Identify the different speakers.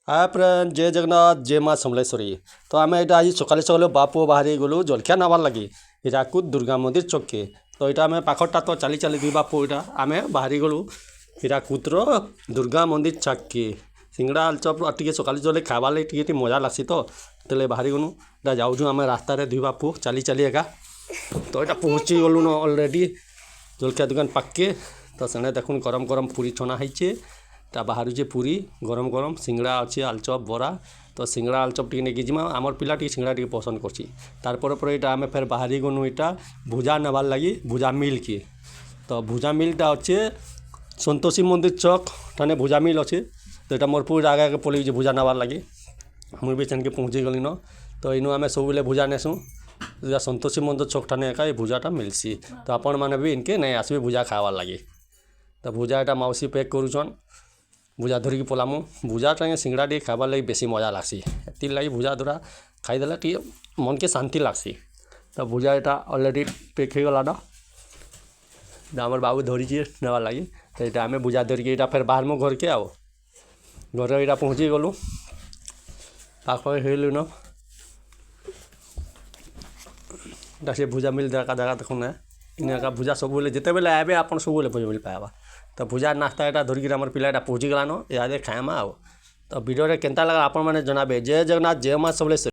Speaker 1: Hi friend, जय जगन्नाथ, जय माँ समलेश्वरी। तो आम यहाँ आज सकाले सकाले बाप पुओ बाहरी गलु जलखिया नबार लगी हीराकुद दुर्गा मंदिर चौके। तो यहाँ आम पाखटा तो चली चली दुई बाप पुओ यहाँ आम बाहरी गलु हीराकुदर दुर्गा मंदिर छक्के। सिंगड़ा आलचप टे सकाले चले खाबार लगे टे मजा लगसी तो तेल बाहरी गलु यहाँ जाऊँ आम रास्तार दुई बाप पुओ चली चली एका। तो यहाँ पहुँची गलु न अलरेडी जलखिया दुकान पाके। तो से देखुन गरम गरम पूरी छना होइछे ता बाहर जे पूरी गरम गरम सिंगड़ा अच्छे आलचप बरा। तो सिंगड़ा आलचप टी नहीं जीमा आमर पिला टी सिंगड़ा टी पसंद करछि। तारपर पर यहाँ आम फिर बाहरी गनु यहाँ भुजा नबार लगी भुजा मिल के। तो भुजा मिलटा अच्छे संतोषी मंदिर चौक ठाने भुजा मिल अच्छे। तो यहाँ मोर पूरा आगे पलि भुजा नबार लगी मुझे भी सेनके पहुँची गली न। तो इनू आम सब भुजा नेसुँ संतोषी मंदिर चौक ठाने एका भुजाटा मिलसी। तो आपण मैंने भी इनके नहीं आसबे भुजा खावार लगी। तो भुजा यहाँ मौसी पैक करुछन भुजा धरिकी पलामु भुजा टाइम सिंगड़ा टी खाबार लगी बेसी मजा लागसी। एति लगी भुजा धरा खाईदेला टी मन के शांति लागसी। तो भुजा यहाँ अलरेडी पैक हो गला ना आमर बाबू धरी नबार लगी। तो यहाँ आम भुजा धरिकी यहाँ फिर बाहर में घर के आओ घर यहाँ पहुँची गलु पाखे हलु न से भुजा मिल जगह जगह देखो ना इनका भुजा सब जिते बेले आए आप सब भुजा मिल पाएबा। तो भुजा नास्ता यहाँ धरिकी आमर पिला यहाँ पहुँची गलान इे खाएमा। तो वीडियो केनता लगा आपण मैंने जनाबे। जय जगन्नाथ, जय माँ समलेश्वरी।